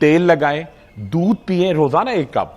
तेल लगाएं, दूध पिएं रोजाना 1 कप,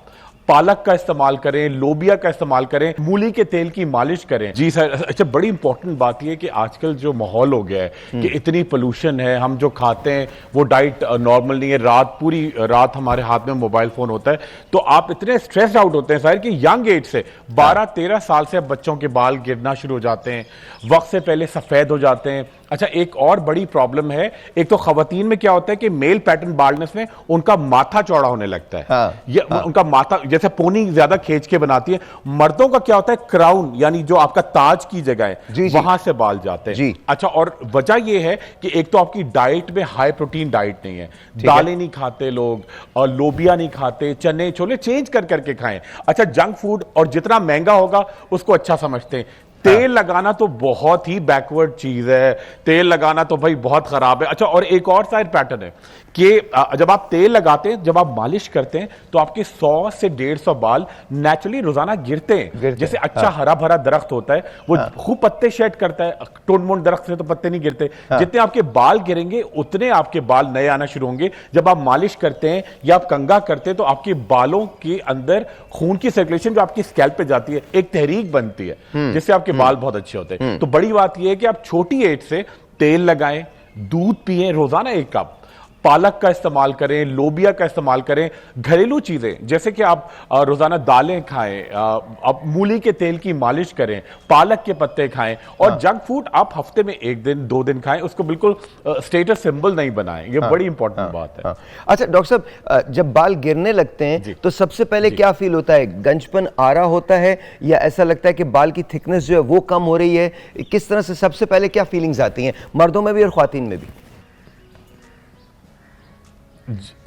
पालक का इस्तेमाल करें, लोबिया का इस्तेमाल करें, मूली के तेल की मालिश करें। जी सर। अच्छा, बड़ी इंपॉर्टेंट बात यह है कि आजकल जो माहौल हो गया है कि इतनी पोल्यूशन है, हम जो खाते हैं वो डाइट नॉर्मल नहीं है, पूरी रात हमारे हाथ में मोबाइल फोन होता है, तो आप इतने स्ट्रेस्ड आउट होते हैं सर कि यंग एज से 12-13 साल से अब बच्चों के बाल गिरना शुरू हो जाते हैं, वक्त से पहले सफेद हो जाते हैं। अच्छा, एक और बड़ी प्रॉब्लम है, एक तो खवातीन में क्या होता है कि मेल पैटर्न बाल्डनेस में उनका माथा चौड़ा होने लगता है। उनका माथा जैसे पोनी ज्यादा खींच के बनाती है। मर्दों का क्या होता है, क्राउन यानी जो आपका ताज की जगह है वहां से बाल जाते हैं। अच्छा, और वजह यह है कि एक तो आपकी डाइट में हाई प्रोटीन डाइट नहीं है, दालें नहीं खाते लोग, और लोबिया नहीं खाते, चने छोले चेंज कर करके खाएं। अच्छा, जंक फूड और जितना महंगा होगा उसको अच्छा समझते हैं। तेल लगाना तो बहुत ही बैकवर्ड चीज है, तेल लगाना तो भाई बहुत खराब है। अच्छा, और एक और साइड पैटर्न है कि जब आप तेल लगाते हैं, जब आप मालिश करते हैं तो आपके 100 से 150 बाल नेचुरली रोजाना गिरते हैं। जैसे अच्छा हरा भरा दरख्त होता है, वो खूब पत्ते शेड करता है, टुनमुन दरख्त से तो पत्ते नहीं गिरते। जितने आपके बाल गिरेंगे उतने आपके बाल नए आना शुरू होंगे। जब आप मालिश करते हैं या आप कंघा करते हैं तो आपके बालों के अंदर खून की सर्कुलेशन जो आपकी स्कैल्प पे जाती है, एक तहरीक बनती है जिससे आपके बाल बहुत अच्छे होते हैं। तो बड़ी बात यह है कि आप छोटी एज से तेल लगाएं, दूध पिएं रोजाना 1 कप, पालक का इस्तेमाल करें, लोबिया का इस्तेमाल करें, घरेलू चीजें जैसे कि आप रोजाना दालें खाएं, आप मूली के तेल की मालिश करें, पालक के पत्ते खाएं, और जंक फूड आप हफ्ते में 1 दिन 2 दिन खाएं, उसको बिल्कुल स्टेटस सिंबल नहीं बनाएं। ये बड़ी इंपॉर्टेंट बात है। अच्छा डॉक्टर साहब, जब बाल गिरने लगते हैं तो सबसे पहले क्या फील होता है? गंजपन आ रहा होता है या ऐसा लगता है कि बाल की थिकनेस जो है वो कम हो रही है? किस तरह से सबसे पहले क्या फीलिंग्स आती हैं, मर्दों में भी और ख्वातीन में भी?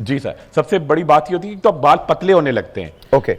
जी सर, सबसे बड़ी बात ये होती है कि तो बाल पतले होने लगते हैं। ओके।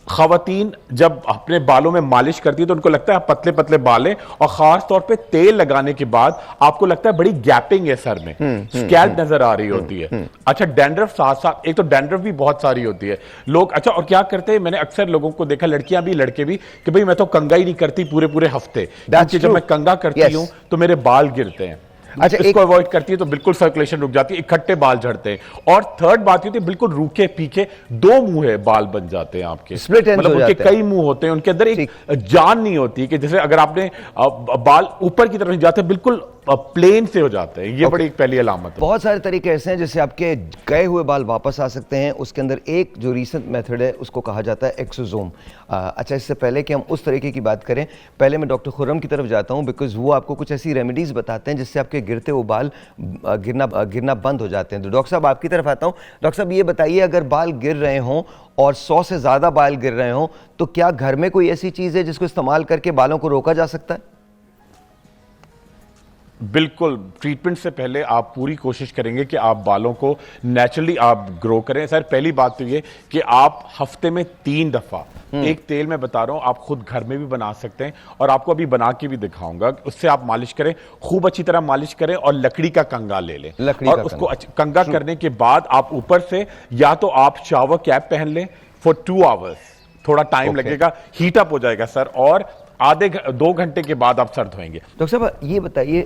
खवातीन जब अपने बालों में मालिश करती है तो उनको लगता है पतले पतले बाल हैं, और खास तौर पे तेल लगाने के बाद आपको लगता है बड़ी गैपिंग है सर में, स्कैल्प नजर आ रही होती है। अच्छा, डैंड्रफ साथ साथ, एक तो डैंड्रफ भी बहुत सारी होती है लोग। अच्छा, और क्या करते हैं, मैंने अक्सर लोगों को देखा, लड़कियां भी लड़के भी, कि भाई मैं तो कंघा ही नहीं करती पूरे पूरे हफ्ते, क्योंकि जब मैं कंघा करती हूं तो मेरे बाल गिरते हैं। अच्छा, इसको अवॉइड करती है तो बिल्कुल सर्कुलेशन रुक जाती है, इकट्ठे बाल झड़ते हैं। और थर्ड बात ये होती है, बिल्कुल रूखे पीके 2 मुंह बाल बन जाते हैं आपके, मतलब उनके कई मुंह होते हैं, उनके अंदर एक जान नहीं होती कि जैसे अगर आपने बाल ऊपर की तरफ नहीं जाते, बिल्कुल प्लेन से हो जाते हैं। ये बड़ी एक पहली अलामत है। बहुत सारे तरीके ऐसे हैं जिससे आपके गए हुए बाल वापस आ सकते हैं। उसके अंदर एक जो रीसेंट मेथड है उसको कहा जाता है एक्सोसोम। अच्छा, इससे पहले कि हम उस तरीके की बात करें, पहले मैं डॉक्टर खुर्रम की तरफ जाता हूं, बिकॉज वो आपको कुछ ऐसी रेमेडीज बताते हैं जिससे आपके गिरते हुए बाल गिरना बंद हो जाते हैं। तो डॉक्टर साहब आपकी तरफ आता हूं। डॉक्टर साहब ये बताइए, अगर बाल गिर रहे हों और 100 से ज़्यादा बाल गिर रहे हों तो क्या घर में कोई ऐसी चीज़ है जिसको इस्तेमाल करके बालों को रोका जा सकता है? बिल्कुल, ट्रीटमेंट से पहले आप पूरी कोशिश करेंगे कि आप बालों को नेचुरली आप ग्रो करें। सर, पहली बात तो ये कि आप हफ्ते में 3 दफा एक तेल मैं बता रहा हूं, आप खुद घर में भी बना सकते हैं, और आपको अभी बना के भी दिखाऊंगा। उससे आप मालिश करें, खूब अच्छी तरह मालिश करें, और लकड़ी का कंघा ले लें, और उसको कंघा करने के बाद आप ऊपर से या तो आप शावर कैप पहन लें फॉर 2 आवर्स, थोड़ा टाइम लगेगा, हीट अप हो जाएगा सर, और 2 घंटे के बाद आप सर धोएंगे। डॉक्टर साहब ये बताइए,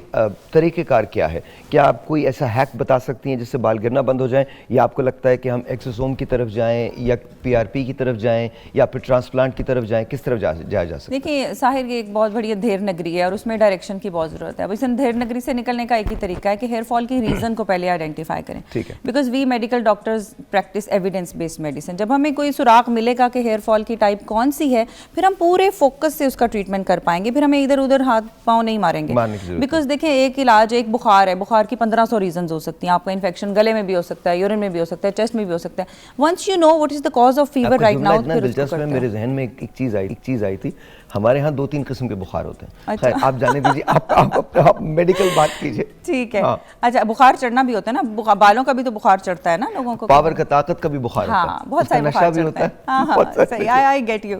तरीकेकार क्या है? क्या आप कोई ऐसा हैक बता सकती हैं जिससे बाल गिरना बंद हो जाए, या आपको लगता है कि हम एक्सोसोम की तरफ जाएं या पीआरपी की तरफ जाएं या फिर ट्रांसप्लांट की तरफ जाएं? किस तरफ जाया जा सकता है? देखिए साहिर, ये एक बहुत बड़ी अंधेर नगरी है और उसमें डायरेक्शन की बहुत जरूरत है। अब इस अंधेर नगरी से निकलने का एक ही तरीका है कि हेयर फॉल की रीजन को पहले आइडेंटिफाई करें। ठीक है। Because we medical doctors practice evidence based medicine. जब हमें कोई सुराग मिलेगा कि हेयर फॉल की टाइप कौन सी है, फिर हम पूरे फोकस से उसका ट्रीटमेंट कर पाएंगे, फिर हमें इधर उधर हाथ पांव नहीं मारेंगे। बिकॉज देखिए, एक इलाज, एक बुखार है, बुखार की 1500 रीजन हो सकती हैं। आपका इन्फेक्शन गले में भी हो सकता है, यूरिन में भी हो सकता है, चेस्ट में भी हो सकता है। Once you know what is the cause of fever right now, दिलचस्प है, मेरे जहन में एक चीज आई थी। हमारे यहाँ 2-3 किस्म के बुखार होते हैं। अच्छा। आप जाने दीजिए, आप मेडिकल बात कीजिए। ठीक है। अच्छा, बुखार चढ़ना भी होता है ना, बालों का भी तो बुखार चढ़ता है ना लोगों को, पावर का, ताकत का भी बुखार होता है, बहुत सारे नशा भी होता है। हाँ, सही, आई गेट यू।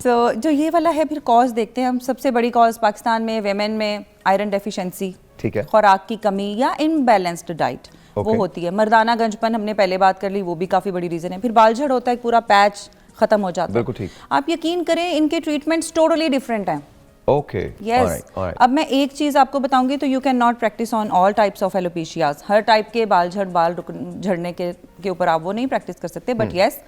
तो जो ये वाला है, फिर कॉज देखते हैं हम। सबसे बड़ी कॉज पाकिस्तान में वेमेन में आयरन डेफिशिएंसी, ठीक है, खुराक की कमी या इनबैलेंस्ड डाइट, वो होती है। मर्दाना गंजपन हमने पहले बात कर ली, वो भी काफी बड़ी रीजन है। फिर बाल झड़ होता है, पूरा पैच खत्म हो जाता है। बिल्कुल ठीक। आप यकीन करें, इनके ट्रीटमेंट्स टोटली डिफरेंट हैं। Okay, yes. अब मैं एक चीज आपको बताऊंगी, तो you can not practice on all types of alopecias. हर टाइप के बाल झड़ने के ऊपर आप वो नहीं प्रैक्टिस कर सकते, बट यस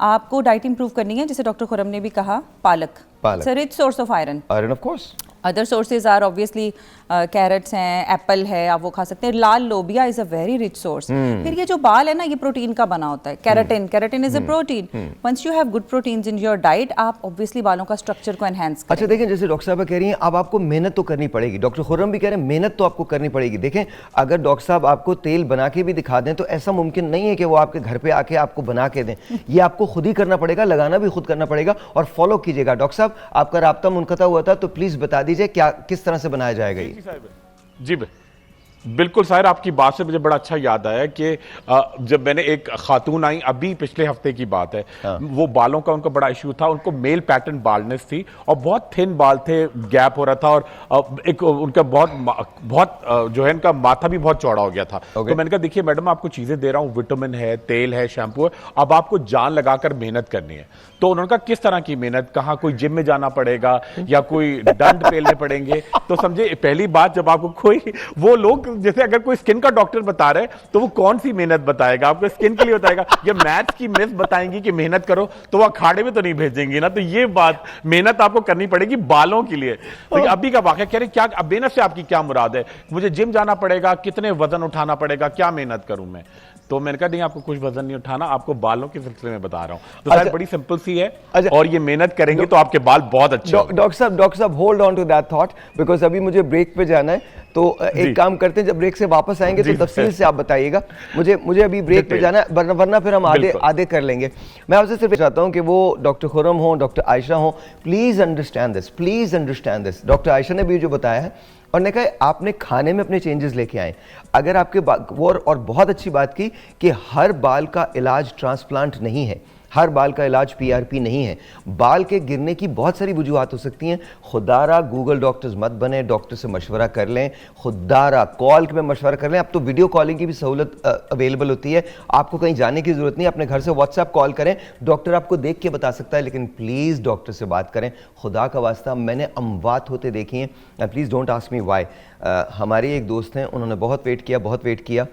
आपको डाइट इंप्रूव करनी है। जैसे डॉक्टर खुरम ने भी कहा, पालक it's a rich source of iron. Iron of course. Other sources are obviously carrots हैं, एप्पल है, आप वो खा सकते हैं। लाल लोबिया is a very rich source. फिर ये जो बाल है ना, ये प्रोटीन का बना होता है, keratin is a protein. Once you have good proteins in your diet, आप ऑब्वियसली बालों का स्ट्रक्चर को एनहांस करें। अच्छा देखें, जैसे डॉक्टर साहब कह रही हैं अब आपको मेहनत तो करनी पड़ेगी, डॉक्टर खुर्रम भी कह रहे हैं मेहनत तो आपको करनी पड़ेगी। देखें, अगर डॉक्टर साहब आपको तेल बना के भी दिखा दें तो ऐसा मुमकिन नहीं है कि वो आपके घर पे आके आपको बना के दें। ये आपको खुद ही करना पड़ेगा, लगाना भी खुद करना पड़ेगा और फॉलो कीजिएगा। डॉक्टर साहब, आपका राब्ता मुनक़ता हुआ था, तो प्लीज बता दीजिए क्या किस तरह से बनाया जाएगा ये। जी बिल्कुल साहिर, आपकी बात से मुझे बड़ा अच्छा याद आया कि जब मैंने एक खातून आई, अभी पिछले हफ्ते की बात है, वो बालों का उनको बड़ा इशू था, उनको मेल पैटर्न बाल्डनेस थी और बहुत थिन बाल थे, गैप हो रहा था और एक उनका बहुत जो है इनका माथा भी बहुत चौड़ा हो गया था। तो मैंने कहा देखिए मैडम, आपको चीजें दे रहा हूँ, विटामिन है, तेल है, शैम्पू है, अब आपको जान लगाकर मेहनत करनी है। तो उन्होंने कहा किस तरह की मेहनत, कहाँ कोई जिम में जाना पड़ेगा या कोई दंड पेलने पड़ेंगे? तो समझे, पहली बात जब आपको कोई वो लोग, जैसे अगर कोई स्किन का डॉक्टर बता रहे तो वो कौन सी मेहनत बताएगा आपको, स्किन के लिए बताएगा या मैथ्स की मिस बताएंगी कि मेहनत करो, तो वो अखाड़े में तो नहीं भेजेंगी ना। तो ये बात, मेहनत आपको करनी पड़ेगी बालों के लिए। तो अभी का वाकया कह रहे क्या, अब मेहनत से आपकी क्या मुराद है? मुझे जिम जाना पड़ेगा, कितने वजन उठाना पड़ेगा, क्या मेहनत करूं मैं? तो मैंने कहा नहीं, आपको कुछ वजन नहीं उठाना, आपको बालों के सिलसिले में बता रहा हूं। तो शायद बड़ी सिंपल सी है और ये मेहनत करेंगे तो आपके बाल बहुत अच्छे। डॉक्टर साहब hold on to that thought, because अभी मुझे ब्रेक पे जाना है। तो एक काम करते हैं, जब ब्रेक से वापस आएंगे तो तफसील से आप बताइएगा। मुझे अभी ब्रेक पे जाना है, वरना फिर हम आधे कर लेंगे। मैं आपसे सिर्फ चाहता हूं कि वो डॉक्टर खुर्रम हो, डॉक्टर आयशा हो, please understand this. Doctor Ayesha ने भी जो बताया है और ने कहा आपने खाने में अपने चेंजेस लेके आए। अगर आपके वो और बहुत अच्छी बात की कि हर बाल का इलाज ट्रांसप्लांट नहीं है, हर बाल का इलाज पीआरपी नहीं है। बाल के गिरने की बहुत सारी वजूहात हो सकती हैं। खुदारा गूगल डॉक्टर्स मत बने, डॉक्टर से मशवरा कर लें, खुदारा कॉल में मशवरा कर लें। अब तो वीडियो कॉलिंग की भी सहूलत अवेलेबल होती है, आपको कहीं जाने की जरूरत नहीं, अपने घर से व्हाट्सएप कॉल करें, डॉक्टर आपको देख के बता सकता है। लेकिन प्लीज़ डॉक्टर से बात करें, खुदा का वास्ता। मैंने अमवात होते देखी हैं, please don't ask me why. हमारी एक दोस्त हैं, उन्होंने बहुत वेट किया,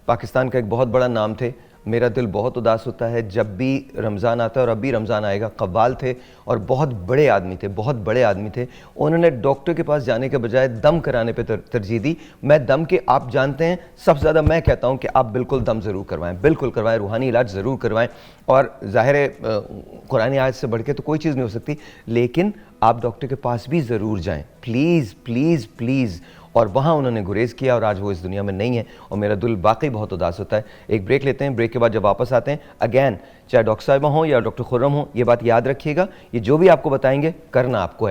पाकिस्तान का एक बहुत बड़ा नाम थे। मेरा दिल बहुत उदास होता है जब भी रमज़ान आता है और अब भी रमज़ान आएगा। कव्वाल थे और बहुत बड़े आदमी थे। उन्होंने डॉक्टर के पास जाने के बजाय दम कराने पे तरजीह दी। मैं दम के, आप जानते हैं, सबसे ज़्यादा मैं कहता हूं कि आप बिल्कुल दम ज़रूर करवाएं, बिल्कुल करवाएं, रूहानी इलाज ज़रूर करवाएं। और ज़ाहिर है कुरानी आयत से बढ़ के तो कोई चीज़ नहीं हो सकती, लेकिन आप डॉक्टर के पास भी ज़रूर जाएँ, प्लीज़। और वहाँ उन्होंने गुरेज किया और आज वो इस दुनिया में नहीं है और मेरा दिल वाकई बहुत उदास होता है। एक ब्रेक लेते हैं, ब्रेक के बाद जब वापस आते हैं, अगैन चाहे डॉक्टर साहिबा हो या डॉक्टर खुर्रम हो, ये बात याद रखिएगा, ये जो भी आपको बताएंगे करना आपको है।